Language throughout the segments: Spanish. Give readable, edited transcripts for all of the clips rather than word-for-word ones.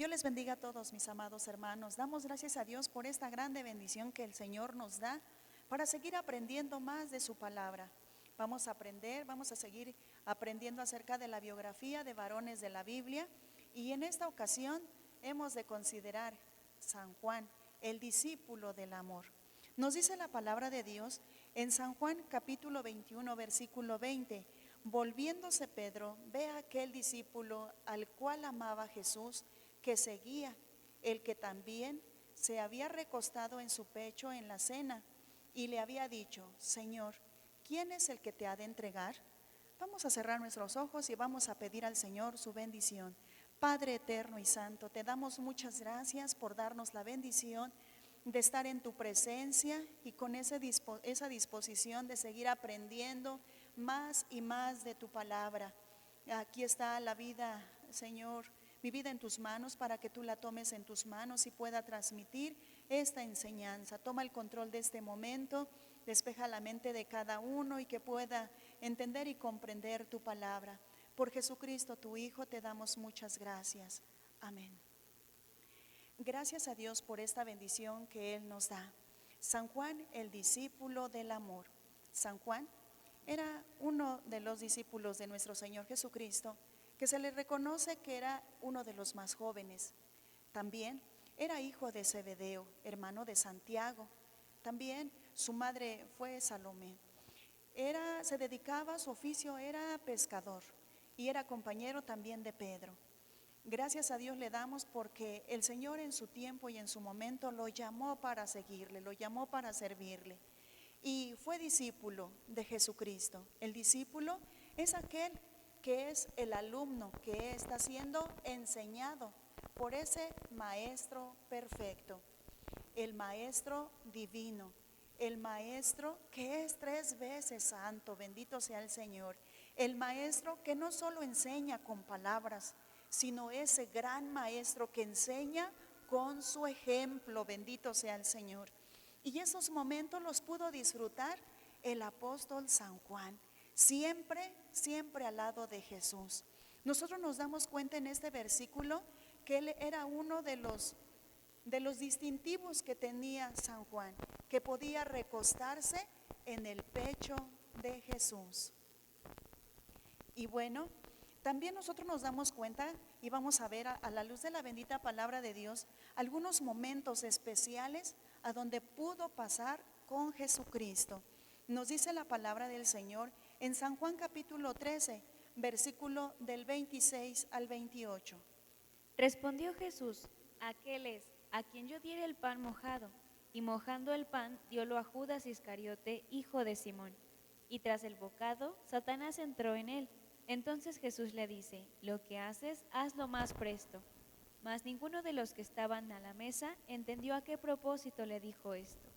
Dios les bendiga a todos, mis amados hermanos. Damos gracias a Dios por esta grande bendición que el Señor nos da para seguir aprendiendo más de su palabra. Vamos a seguir aprendiendo acerca de la biografía de varones de la Biblia, y en esta ocasión hemos de considerar San Juan, el discípulo del amor. Nos dice la palabra de Dios en San Juan capítulo 21, versículo 20: volviéndose Pedro, ve a aquel discípulo al cual amaba Jesús, que seguía, el que también se había recostado en su pecho en la cena, y le había dicho: Señor, ¿quién es el que te ha de entregar? Vamos a cerrar nuestros ojos y vamos a pedir al Señor su bendición. Padre eterno y santo, te damos muchas gracias por darnos la bendición de estar en tu presencia y con esa disposición de seguir aprendiendo más y más de tu palabra. Aquí está la vida, Señor, mi vida en tus manos, para que tú la tomes en tus manos y pueda transmitir esta enseñanza. Toma el control de este momento, despeja la mente de cada uno y que pueda entender y comprender tu palabra. Por Jesucristo, tu Hijo, te damos muchas gracias. Amén. Gracias a Dios por esta bendición que Él nos da. San Juan, el discípulo del amor. San Juan era uno de los discípulos de nuestro Señor Jesucristo, que se le reconoce que era uno de los más jóvenes. También era hijo de Zebedeo, hermano de Santiago. También su madre fue Salomé. Se dedicaba, su oficio era pescador, y era compañero también de Pedro. Gracias a Dios le damos porque el Señor en su tiempo y en su momento lo llamó para seguirle, lo llamó para servirle, y fue discípulo de Jesucristo. El discípulo es aquel que es el alumno que está siendo enseñado por ese maestro perfecto, el maestro divino, el maestro que es 3 veces santo, bendito sea el Señor, el maestro que no solo enseña con palabras, sino ese gran maestro que enseña con su ejemplo, bendito sea el Señor. Y esos momentos los pudo disfrutar el apóstol San Juan, siempre, siempre al lado de Jesús. Nosotros nos damos cuenta en este versículo que él era uno de los distintivos que tenía San Juan, que podía recostarse en el pecho de Jesús. Y bueno, también nosotros nos damos cuenta y vamos a ver a la luz de la bendita palabra de Dios algunos momentos especiales a donde pudo pasar con Jesucristo. Nos dice la palabra del Señor en San Juan capítulo 13, versículo del 26 al 28. Respondió Jesús: aquel es a quien yo diere el pan mojado. Y mojando el pan, diólo a Judas Iscariote, hijo de Simón. Y tras el bocado, Satanás entró en él. Entonces Jesús le dice: lo que haces, hazlo más presto. Mas ninguno de los que estaban a la mesa entendió a qué propósito le dijo esto.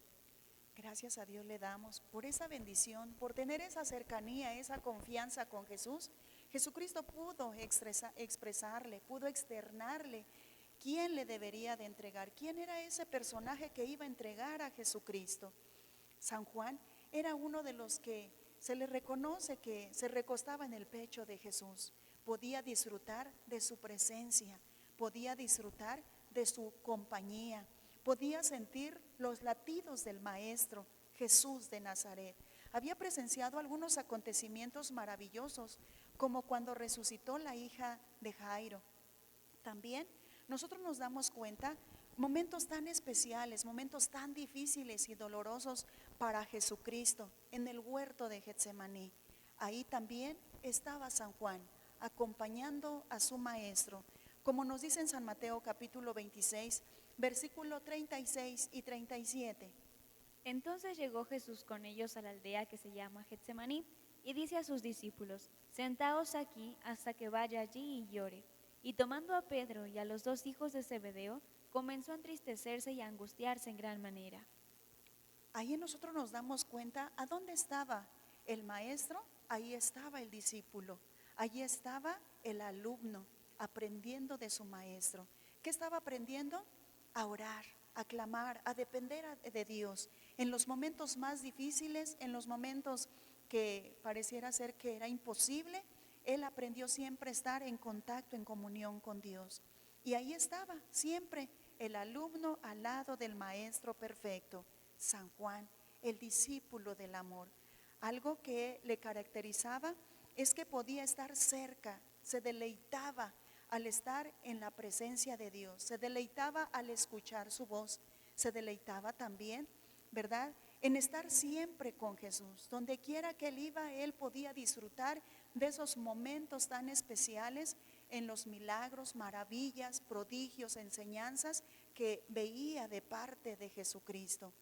Gracias a Dios le damos por esa bendición, por tener esa cercanía, esa confianza con Jesús. Jesucristo pudo expresarle, pudo externarle quién le debería de entregar, quién era ese personaje que iba a entregar a Jesucristo. San Juan era uno de los que se le reconoce que se recostaba en el pecho de Jesús. Podía disfrutar de su presencia, podía disfrutar de su compañía, podía sentir los latidos del Maestro Jesús de Nazaret. Había presenciado algunos acontecimientos maravillosos, como cuando resucitó la hija de Jairo. También nosotros nos damos cuenta momentos tan especiales, momentos tan difíciles y dolorosos para Jesucristo en el huerto de Getsemaní. Ahí también estaba San Juan, acompañando a su maestro, como nos dice en San Mateo capítulo 26, versículo 36 y 37. Entonces llegó Jesús con ellos a la aldea que se llama Getsemaní, y dice a sus discípulos: sentaos aquí hasta que vaya allí y llore. Y tomando a Pedro y a los 2 hijos de Zebedeo, comenzó a entristecerse y a angustiarse en gran manera. Ahí nosotros nos damos cuenta a dónde estaba el maestro, ahí estaba el discípulo, ahí estaba el alumno aprendiendo de su maestro. ¿Qué estaba aprendiendo? A orar, a clamar, a depender de Dios. En los momentos más difíciles, en los momentos que pareciera ser que era imposible, él aprendió siempre a estar en contacto, en comunión con Dios. Y ahí estaba siempre el alumno al lado del maestro perfecto, San Juan, el discípulo del amor. Algo que le caracterizaba es que podía estar cerca, se deleitaba al estar en la presencia de Dios, se deleitaba al escuchar su voz, se deleitaba también, ¿verdad?, en estar siempre con Jesús. Donde quiera que él iba, él podía disfrutar de esos momentos tan especiales en los milagros, maravillas, prodigios, enseñanzas que veía de parte de Jesucristo.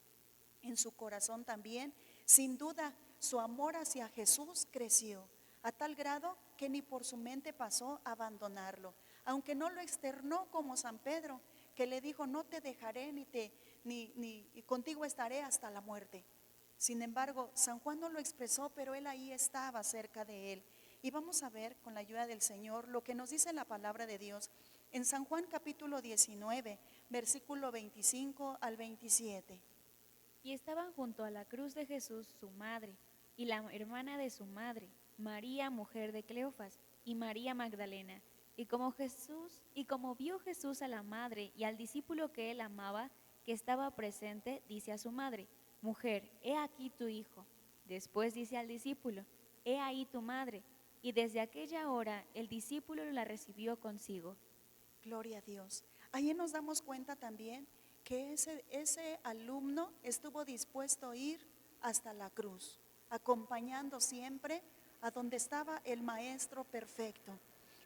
En su corazón también, sin duda, su amor hacia Jesús creció a tal grado que ni por su mente pasó a abandonarlo, aunque no lo externó como San Pedro, que le dijo: no te dejaré ni contigo estaré hasta la muerte. Sin embargo, San Juan no lo expresó, pero él ahí estaba cerca de él. Y vamos a ver con la ayuda del Señor lo que nos dice la palabra de Dios en San Juan capítulo 19, versículo 25 al 27. Y estaban junto a la cruz de Jesús su madre y la hermana de su madre, María, mujer de Cleofas, y María Magdalena. Y como vio Jesús a la madre y al discípulo que él amaba, que estaba presente, dice a su madre: Mujer, he aquí tu hijo. Después dice al discípulo: He ahí tu madre. Y desde aquella hora el discípulo la recibió consigo. Gloria a Dios. Ahí nos damos cuenta también que ese alumno estuvo dispuesto a ir hasta la cruz, acompañando siempre a donde estaba el maestro perfecto.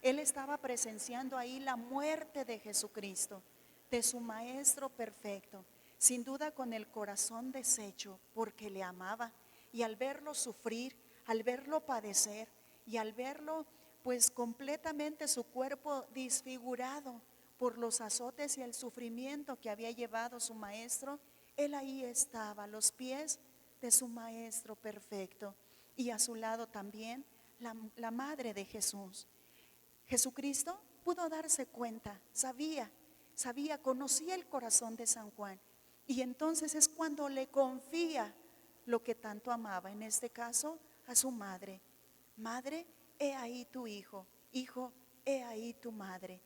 Él estaba presenciando ahí la muerte de Jesucristo, de su maestro perfecto, sin duda con el corazón deshecho, porque le amaba. Y al verlo sufrir, al verlo padecer y al verlo pues completamente su cuerpo disfigurado por los azotes y el sufrimiento que había llevado su maestro, él ahí estaba a los pies de su maestro perfecto, y a su lado también la madre de Jesús. Jesucristo pudo darse cuenta, sabía, conocía el corazón de San Juan, y entonces es cuando le confía lo que tanto amaba, en este caso a su madre. Madre, he ahí tu hijo. Hijo, he ahí tu madre.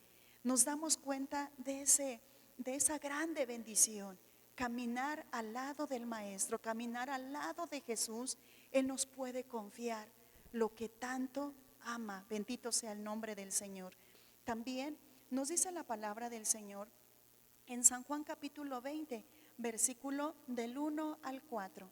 Nos damos cuenta de esa grande bendición. Caminar al lado del Maestro, caminar al lado de Jesús. Él nos puede confiar lo que tanto ama. Bendito sea el nombre del Señor. También nos dice la palabra del Señor en San Juan capítulo 20, versículo del 1 al 4.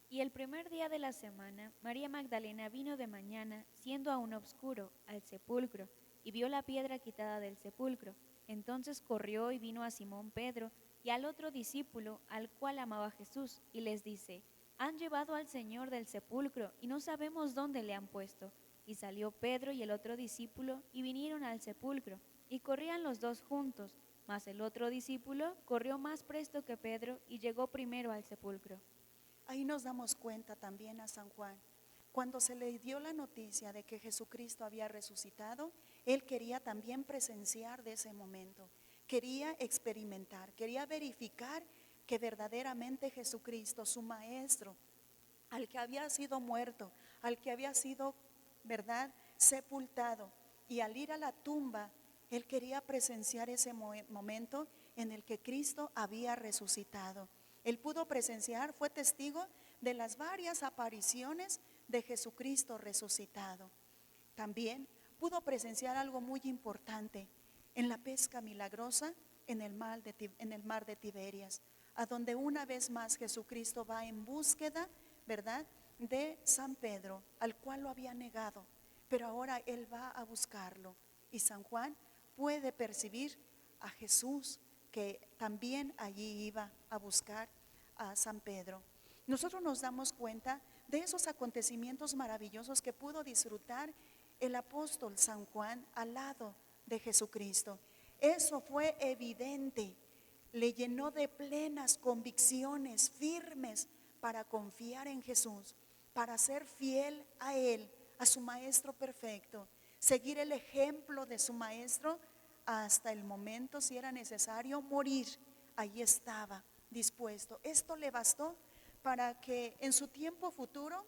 Y el primer día de la semana, María Magdalena vino de mañana, siendo aún oscuro, al sepulcro, y vio la piedra quitada del sepulcro. Entonces corrió y vino a Simón Pedro y al otro discípulo, al cual amaba Jesús, y les dice: Han llevado al Señor del sepulcro, y no sabemos dónde le han puesto. Y salió Pedro y el otro discípulo, y vinieron al sepulcro, y corrían los dos juntos, mas el otro discípulo corrió más presto que Pedro, y llegó primero al sepulcro. Ahí nos damos cuenta también a San Juan. Cuando se le dio la noticia de que Jesucristo había resucitado, él quería también presenciar de ese momento. Quería experimentar, quería verificar que verdaderamente Jesucristo, su maestro, al que había sido muerto, al que había sido, ¿verdad?, sepultado, y al ir a la tumba, él quería presenciar ese momento en el que Cristo había resucitado. Él pudo presenciar, fue testigo de las varias apariciones de Jesucristo resucitado. También pudo presenciar algo muy importante en la pesca milagrosa en el mar de Tiberias, a donde una vez más Jesucristo va en búsqueda, ¿verdad?, de San Pedro, al cual lo había negado, pero ahora él va a buscarlo. Y San Juan puede percibir a Jesús, que también allí iba a buscar a San Pedro. Nosotros nos damos cuenta de esos acontecimientos maravillosos que pudo disfrutar el apóstol San Juan al lado de Jesucristo. Eso fue evidente, le llenó de plenas convicciones firmes para confiar en Jesús, para ser fiel a Él, a su Maestro perfecto, seguir el ejemplo de su Maestro hasta el momento, si era necesario, morir. Ahí estaba dispuesto. Esto le bastó para que en su tiempo futuro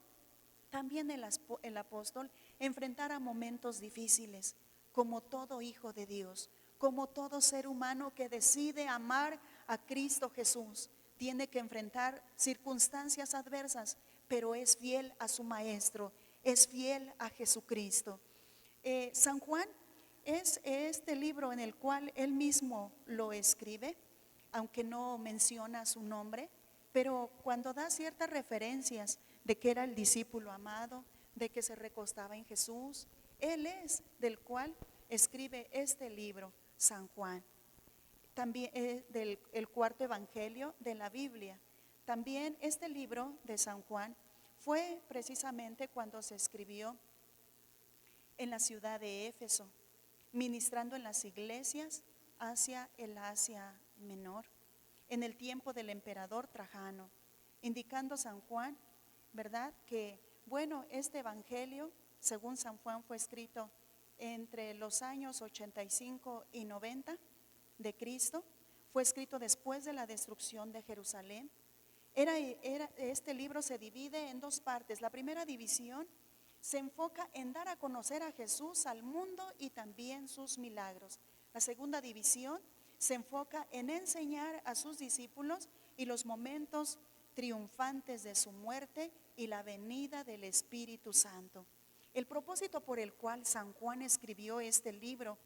también el apóstol enfrentara momentos difíciles, como todo hijo de Dios, como todo ser humano que decide amar a Cristo Jesús, tiene que enfrentar circunstancias adversas, pero es fiel a su Maestro, es fiel a Jesucristo. San Juan es este libro en el cual él mismo lo escribe, aunque no menciona su nombre, pero cuando da ciertas referencias de que era el discípulo amado, de que se recostaba en Jesús, él es del cual escribe este libro, San Juan. También del el cuarto evangelio de la Biblia. También este libro de San Juan fue precisamente cuando se escribió en la ciudad de Éfeso, ministrando en las iglesias hacia el Asia Menor, en el tiempo del emperador Trajano, indicando San Juan, ¿verdad? Que, bueno, este evangelio, según San Juan, fue escrito entre los años 85 y 90 de Cristo, fue escrito después de la destrucción de Jerusalén. Este libro se divide en dos partes. La primera división se enfoca en dar a conocer a Jesús al mundo y también sus milagros. La segunda división se enfoca en enseñar a sus discípulos y los momentos triunfantes de su muerte y la venida del Espíritu Santo. El propósito por el cual San Juan escribió este libro,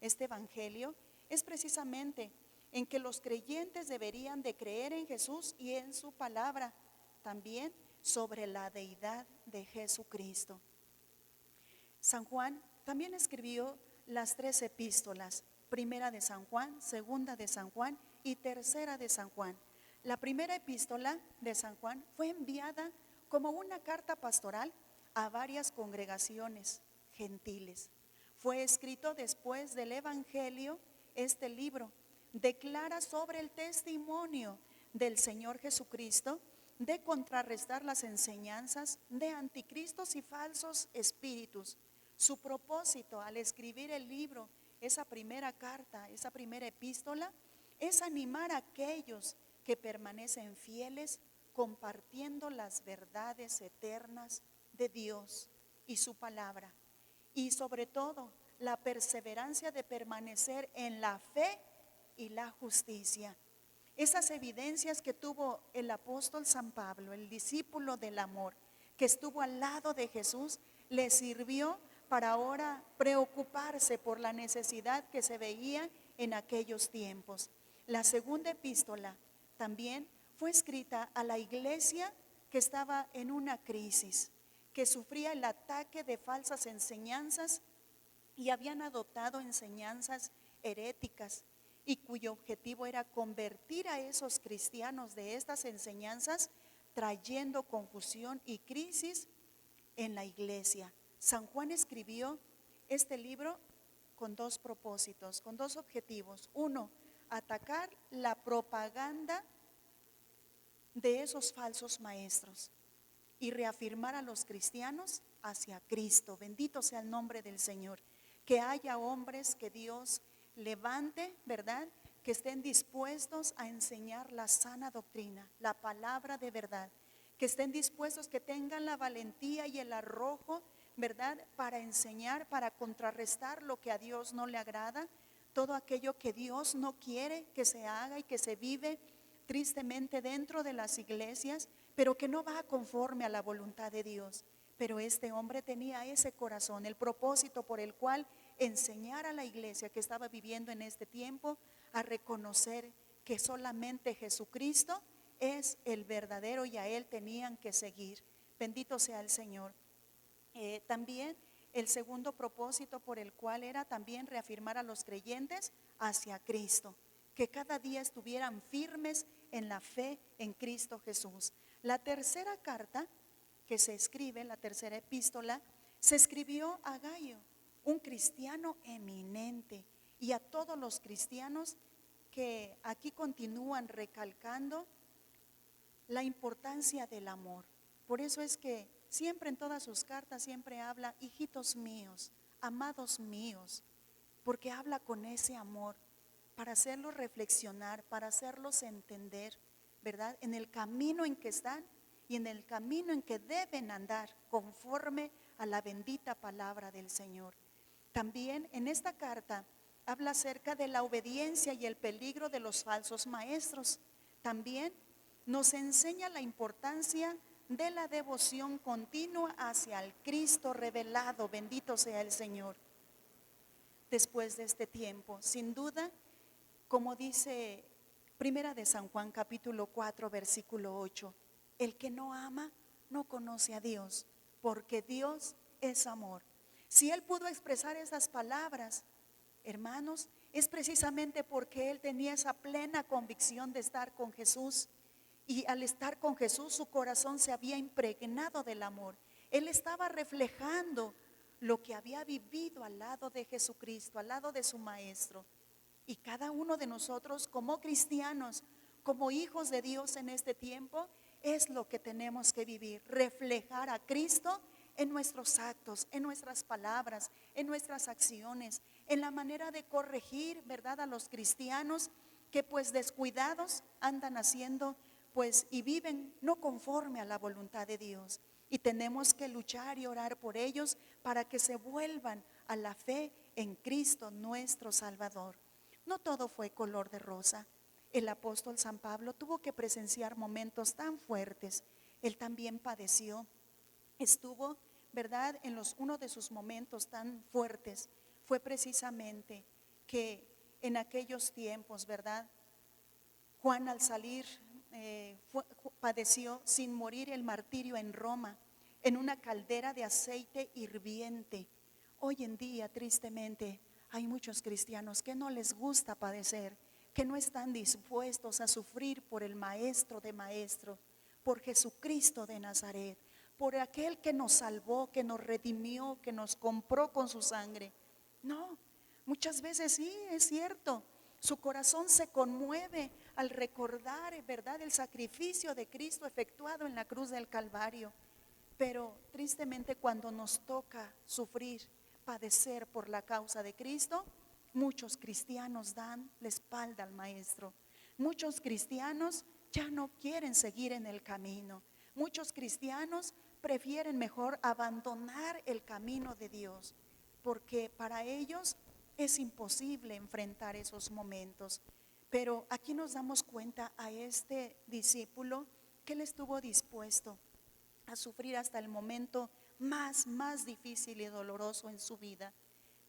este evangelio, es precisamente en que los creyentes deberían de creer en Jesús y en su palabra, también sobre la deidad de Jesucristo. San Juan también escribió las 3 epístolas, primera de San Juan, segunda de San Juan y tercera de San Juan. La primera epístola de San Juan fue enviada como una carta pastoral a varias congregaciones gentiles. Fue escrito después del Evangelio. Este libro declara sobre el testimonio del Señor Jesucristo, de contrarrestar las enseñanzas de anticristos y falsos espíritus. Su propósito al escribir el libro, esa primera carta, esa primera epístola, es animar a aquellos que permanecen fieles, compartiendo las verdades eternas de Dios y su palabra, y sobre todo la perseverancia de permanecer en la fe y la justicia. Esas evidencias que tuvo el apóstol San Pablo, el discípulo del amor, que estuvo al lado de Jesús, le sirvió para ahora preocuparse por la necesidad que se veía en aquellos tiempos. La segunda epístola también fue escrita a la iglesia que estaba en una crisis, que sufría el ataque de falsas enseñanzas y habían adoptado enseñanzas heréticas, y cuyo objetivo era convertir a esos cristianos de estas enseñanzas, trayendo confusión y crisis en la iglesia. San Juan escribió este libro con 2 propósitos, con 2 objetivos. Uno, atacar la propaganda de esos falsos maestros y reafirmar a los cristianos hacia Cristo. Bendito sea el nombre del Señor. Que haya hombres que Dios levante, ¿verdad? Que estén dispuestos a enseñar la sana doctrina, la palabra de verdad. Que estén dispuestos, que tengan la valentía y el arrojo, ¿verdad? Para enseñar, para contrarrestar lo que a Dios no le agrada, todo aquello que Dios no quiere que se haga y que se vive tristemente dentro de las iglesias, pero que no va conforme a la voluntad de Dios. Pero este hombre tenía ese corazón, el propósito por el cual enseñar a la iglesia que estaba viviendo en este tiempo a reconocer que solamente Jesucristo es el verdadero y a Él tenían que seguir. Bendito sea el Señor. También el segundo propósito por el cual era también reafirmar a los creyentes hacia Cristo, que cada día estuvieran firmes en la fe en Cristo Jesús. La tercera carta que se escribe, la tercera epístola, se escribió a Gayo, un cristiano eminente, y a todos los cristianos que aquí continúan recalcando la importancia del amor. Por eso es que siempre en todas sus cartas siempre habla, hijitos míos, amados míos, porque habla con ese amor para hacerlos reflexionar, para hacerlos entender, ¿verdad? En el camino en que están y en el camino en que deben andar conforme a la bendita palabra del Señor. También en esta carta habla acerca de la obediencia y el peligro de los falsos maestros. También nos enseña la importancia de la devoción continua hacia el Cristo revelado, bendito sea el Señor. Después de este tiempo, sin duda, como dice Primera de San Juan capítulo 4 versículo 8, el que no ama no conoce a Dios, porque Dios es amor. Si Él pudo expresar esas palabras, hermanos, es precisamente porque Él tenía esa plena convicción de estar con Jesús. Y al estar con Jesús, su corazón se había impregnado del amor. Él estaba reflejando lo que había vivido al lado de Jesucristo, al lado de su Maestro. Y cada uno de nosotros como cristianos, como hijos de Dios en este tiempo, es lo que tenemos que vivir, reflejar a Cristo en nuestros actos, en nuestras palabras, en nuestras acciones, en la manera de corregir, ¿verdad?, a los cristianos que pues descuidados andan haciendo pues y viven no conforme a la voluntad de Dios. Y tenemos que luchar y orar por ellos para que se vuelvan a la fe en Cristo nuestro Salvador. No todo fue color de rosa. El apóstol San Pablo tuvo que presenciar momentos tan fuertes. Él también padeció. Estuvo, ¿verdad?, en uno de sus momentos tan fuertes fue precisamente que en aquellos tiempos, ¿verdad?, Juan al salir padeció sin morir el martirio en Roma, en una caldera de aceite hirviente. Hoy en día, tristemente, hay muchos cristianos que no les gusta padecer, que no están dispuestos a sufrir por el Maestro de maestros, por Jesucristo de Nazaret, por aquel que nos salvó, que nos redimió, que nos compró con su sangre. No, muchas veces sí, es cierto, su corazón se conmueve al recordar, ¿verdad?, el sacrificio de Cristo efectuado en la cruz del Calvario. Pero tristemente cuando nos toca sufrir, padecer por la causa de Cristo, muchos cristianos dan la espalda al Maestro. Muchos cristianos ya no quieren seguir en el camino. Muchos cristianos prefieren mejor abandonar el camino de Dios, porque para ellos es imposible enfrentar esos momentos. Pero aquí nos damos cuenta a este discípulo que él estuvo dispuesto a sufrir hasta el momento más difícil y doloroso en su vida.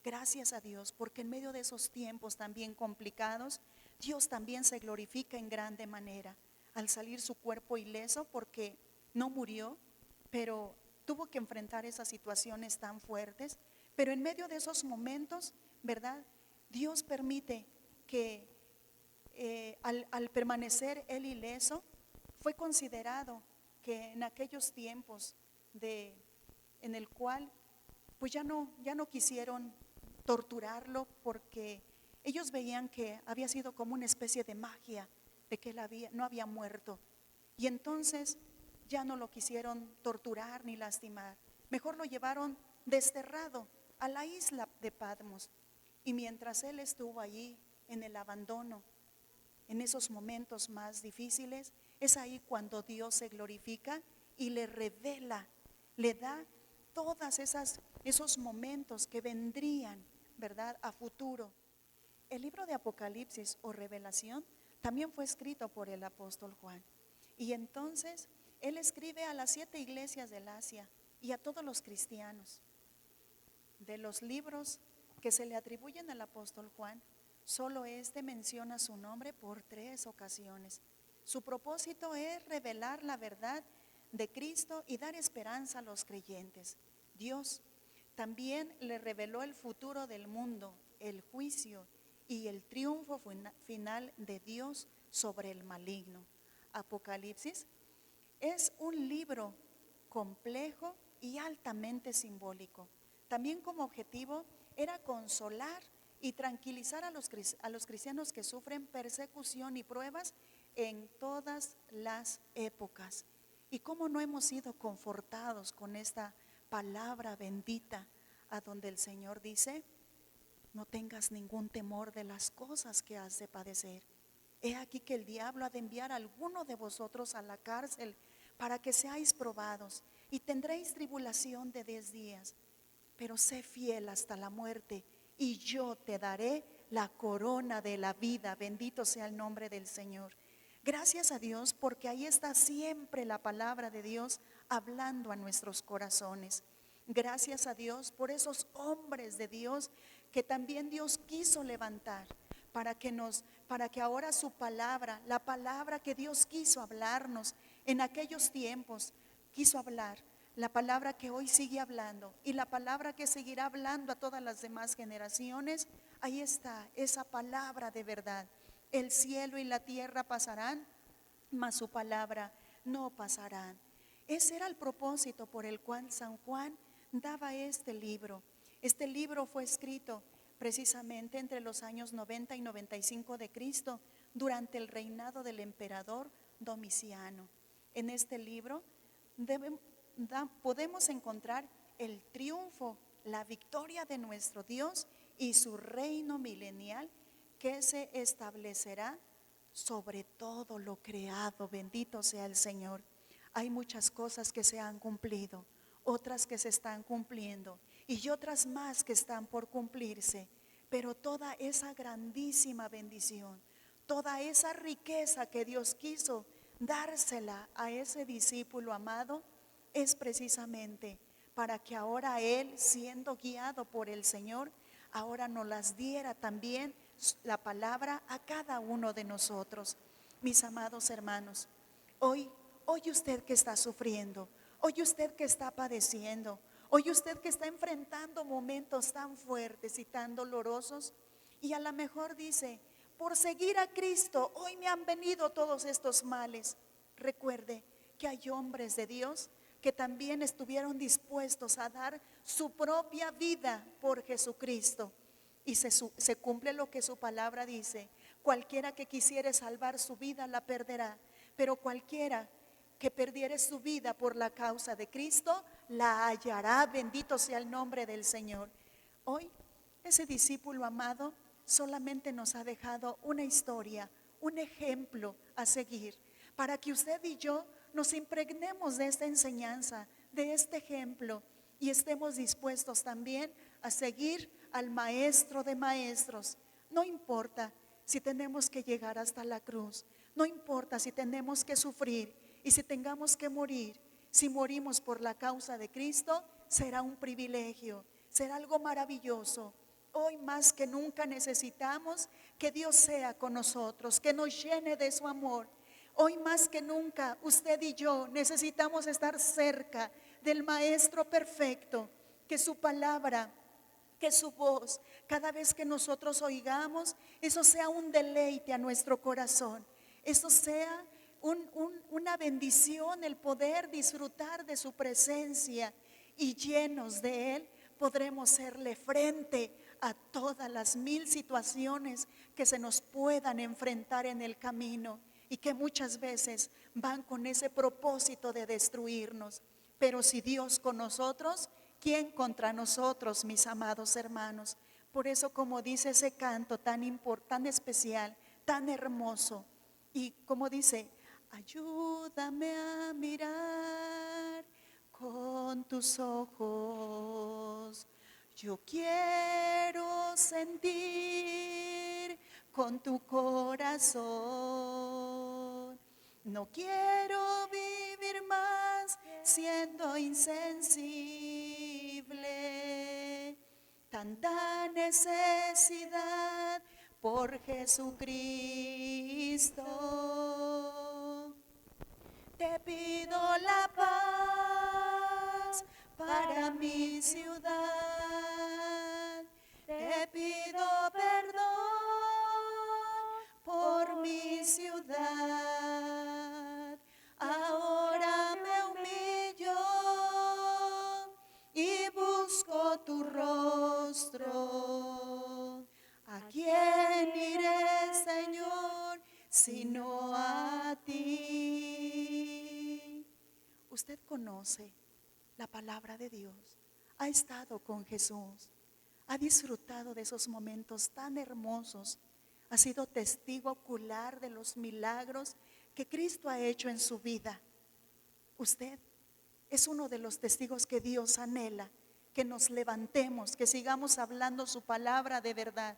Gracias a Dios, porque en medio de esos tiempos también complicados, Dios también se glorifica en grande manera. Al salir su cuerpo ileso, porque no murió, pero tuvo que enfrentar esas situaciones tan fuertes. Pero en medio de esos momentos, ¿verdad?, Dios permite que al permanecer él ileso, fue considerado que en aquellos tiempos en el cual pues ya no quisieron torturarlo, porque ellos veían que había sido como una especie de magia de que él no había muerto, y entonces ya no lo quisieron torturar ni lastimar. Mejor lo llevaron desterrado a la isla de Patmos, y mientras él estuvo allí en el abandono, en esos momentos más difíciles, es ahí cuando Dios se glorifica y le revela, le da todas esos momentos que vendrían, ¿verdad?, a futuro. El libro de Apocalipsis o Revelación también fue escrito por el apóstol Juan. Y entonces él escribe a las 7 iglesias del Asia y a todos los cristianos. De los libros que se le atribuyen al apóstol Juan, solo este menciona su nombre por 3 ocasiones. Su propósito es revelar la verdad de Cristo y dar esperanza a los creyentes. Dios también le reveló el futuro del mundo, el juicio y el triunfo final de Dios sobre el maligno. Apocalipsis es un libro complejo y altamente simbólico. También como objetivo era consolar y tranquilizar a los cristianos que sufren persecución y pruebas en todas las épocas. Y cómo no hemos sido confortados con esta palabra bendita, a donde el Señor dice: no tengas ningún temor de las cosas que has de padecer. He aquí que el diablo ha de enviar a alguno de vosotros a la cárcel para que seáis probados, y tendréis tribulación de 10 días, pero sé fiel hasta la muerte, y yo te daré la corona de la vida. Bendito sea el nombre del Señor. Gracias a Dios porque ahí está siempre la palabra de Dios hablando a nuestros corazones. Gracias a Dios por esos hombres de Dios que también Dios quiso levantar para que ahora su palabra, la palabra que Dios quiso hablarnos en aquellos tiempos, quiso hablar, la palabra que hoy sigue hablando y la palabra que seguirá hablando a todas las demás generaciones. Ahí está esa palabra de verdad. El cielo y la tierra pasarán, mas su palabra no pasarán. Ese era el propósito por el cual San Juan daba este libro. Este libro fue escrito precisamente entre los años 90 y 95 de Cristo, durante el reinado del emperador Domiciano. En este libro podemos encontrar el triunfo, la victoria de nuestro Dios y su reino milenial que se establecerá sobre todo lo creado. Bendito sea el Señor. Hay muchas cosas que se han cumplido, otras que se están cumpliendo y otras más que están por cumplirse. Pero toda esa grandísima bendición, toda esa riqueza que Dios quiso dársela a ese discípulo amado, es precisamente para que ahora Él, siendo guiado por el Señor, ahora nos las diera también la palabra a cada uno de nosotros. Mis amados hermanos, hoy usted que está sufriendo, hoy usted que está padeciendo, hoy usted que está enfrentando momentos tan fuertes y tan dolorosos, y a lo mejor dice: por seguir a Cristo hoy me han venido todos estos males. Recuerde que hay hombres de Dios que también estuvieron dispuestos a dar su propia vida por Jesucristo. Y se cumple lo que su palabra dice: cualquiera que quisiere salvar su vida la perderá, pero cualquiera que perdiere su vida por la causa de Cristo la hallará. Bendito sea el nombre del Señor. Hoy ese discípulo amado solamente nos ha dejado una historia, un ejemplo a seguir, para que usted y yo nos impregnemos de esta enseñanza, de este ejemplo, y estemos dispuestos también a seguir al Maestro de Maestros. No importa si tenemos que llegar hasta la cruz, no importa si tenemos que sufrir y si tengamos que morir. Si morimos por la causa de Cristo, será un privilegio, será algo maravilloso. Hoy más que nunca necesitamos que Dios sea con nosotros, que nos llene de su amor. Hoy más que nunca usted y yo necesitamos estar cerca del Maestro perfecto, que su palabra, que su voz, cada vez que nosotros oigamos, eso sea un deleite a nuestro corazón. Eso sea una bendición, el poder disfrutar de su presencia, y llenos de Él podremos serle frente a todas las mil situaciones que se nos puedan enfrentar en el camino y que muchas veces van con ese propósito de destruirnos. Pero si Dios con nosotros, ¿quién contra nosotros, mis amados hermanos? Por eso, como dice ese canto tan importante, especial, tan hermoso, y como dice: ayúdame a mirar con tus ojos, yo quiero sentir con tu corazón, no quiero vivir más siendo insensible, tanta necesidad por Jesucristo. Te pido la paz para mi ciudad, te pido perdón por mi ciudad. Ahora me humillo y busco tu rostro. ¿A quién iré, Señor, sino a ti? Usted conoce la palabra de Dios, ha estado con Jesús, ha disfrutado de esos momentos tan hermosos, ha sido testigo ocular de los milagros que Cristo ha hecho en su vida. Usted es uno de los testigos que Dios anhela, que nos levantemos, que sigamos hablando su palabra de verdad,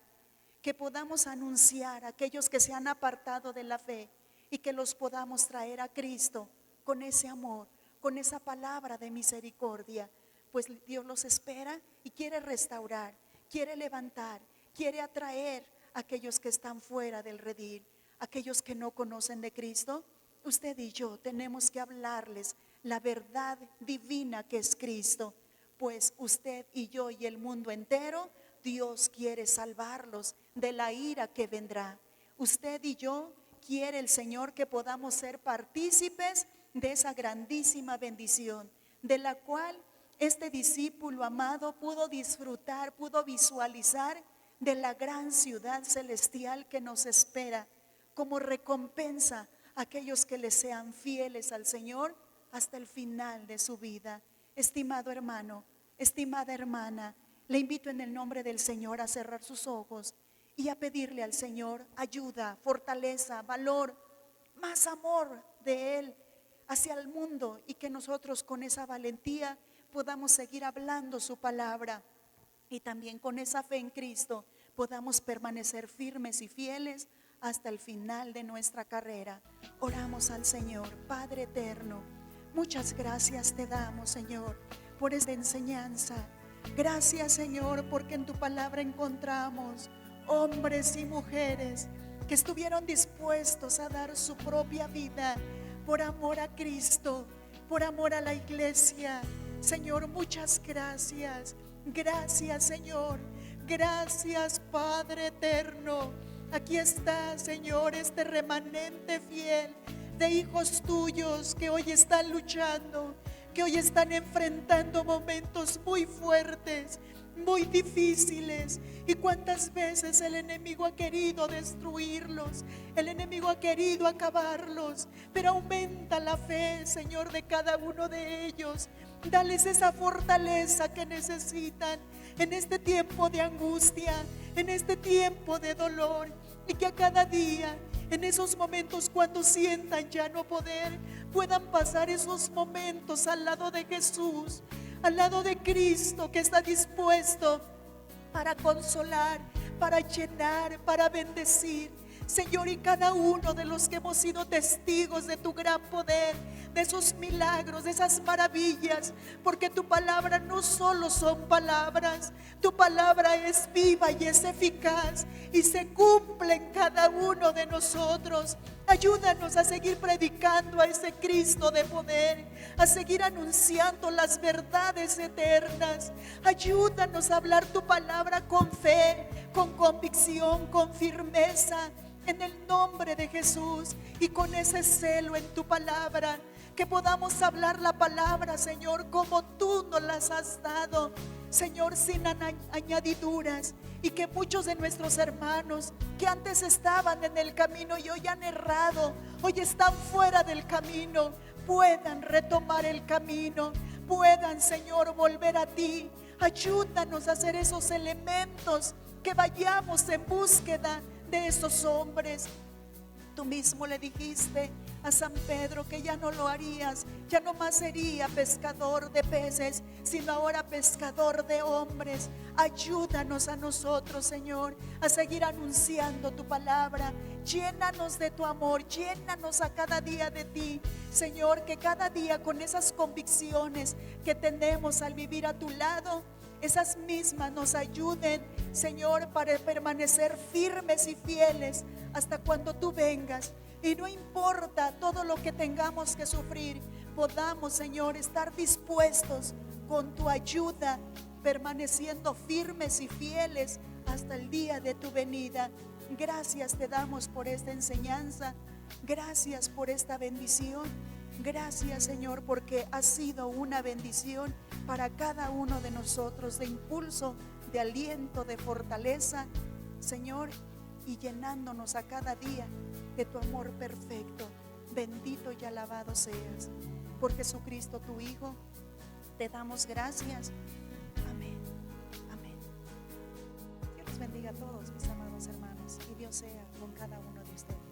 que podamos anunciar a aquellos que se han apartado de la fe y que los podamos traer a Cristo con ese amor, con esa palabra de misericordia, pues Dios los espera y quiere restaurar, quiere levantar, quiere atraer a aquellos que están fuera del redil, aquellos que no conocen de Cristo. Usted y yo tenemos que hablarles la verdad divina que es Cristo, pues usted y yo y el mundo entero, Dios quiere salvarlos de la ira que vendrá. Usted y yo quiere el Señor que podamos ser partícipes de esa grandísima bendición, de la cual este discípulo amado pudo disfrutar, pudo visualizar de la gran ciudad celestial que nos espera como recompensa a aquellos que le sean fieles al Señor hasta el final de su vida. Estimado hermano, estimada hermana, le invito en el nombre del Señor a cerrar sus ojos y a pedirle al Señor ayuda, fortaleza, valor, más amor de Él hacia el mundo, y que nosotros con esa valentía podamos seguir hablando su palabra, y también con esa fe en Cristo podamos permanecer firmes y fieles hasta el final de nuestra carrera. Oramos al Señor. Padre eterno, muchas gracias te damos, Señor, por esta enseñanza. Gracias, Señor, porque en tu palabra encontramos hombres y mujeres que estuvieron dispuestos a dar su propia vida por amor a Cristo, por amor a la iglesia. Señor, muchas gracias. Gracias, Señor. Gracias, Padre eterno. Aquí está, Señor, este remanente fiel de hijos tuyos que hoy están luchando, que hoy están enfrentando momentos muy fuertes, muy difíciles. Y cuántas veces el enemigo ha querido destruirlos, el enemigo ha querido acabarlos, pero aumenta la fe, Señor, de cada uno de ellos. Dales esa fortaleza que necesitan en este tiempo de angustia, en este tiempo de dolor, y que a cada día, en esos momentos cuando sientan ya no poder, puedan pasar esos momentos al lado de Jesús, al lado de Cristo, que está dispuesto para consolar, para llenar, para bendecir. Señor, y cada uno de los que hemos sido testigos de tu gran poder, de esos milagros, de esas maravillas, porque tu palabra no solo son palabras, tu palabra es viva y es eficaz y se cumple en cada uno de nosotros. Ayúdanos a seguir predicando a ese Cristo de poder, a seguir anunciando las verdades eternas. Ayúdanos a hablar tu palabra con fe, con convicción, con firmeza, en el nombre de Jesús, y con ese celo en tu palabra, que podamos hablar la palabra, Señor, como tú nos las has dado, Señor, sin añadiduras, y que muchos de nuestros hermanos que antes estaban en el camino y hoy han errado, hoy están fuera del camino, puedan retomar el camino, puedan, Señor, volver a ti. Ayúdanos a hacer esos elementos, que vayamos en búsqueda de esos hombres. Tú mismo le dijiste a San Pedro que ya no lo harías, ya no más sería pescador de peces, sino ahora pescador de hombres. Ayúdanos a nosotros, Señor, a seguir anunciando tu palabra. Llénanos de tu amor, llénanos a cada día de ti, Señor, que cada día con esas convicciones que tenemos al vivir a tu lado, esas mismas nos ayuden, Señor, para permanecer firmes y fieles hasta cuando tú vengas. Y no importa todo lo que tengamos que sufrir, podamos, Señor, estar dispuestos con tu ayuda, permaneciendo firmes y fieles hasta el día de tu venida. Gracias te damos por esta enseñanza, gracias por esta bendición. Gracias, Señor, porque ha sido una bendición para cada uno de nosotros, de impulso, de aliento, de fortaleza, Señor, y llenándonos a cada día de tu amor perfecto. Bendito y alabado seas. Por Jesucristo tu Hijo, te damos gracias. Amén. Amén. Dios los bendiga a todos, mis amados hermanos, y Dios sea con cada uno de ustedes.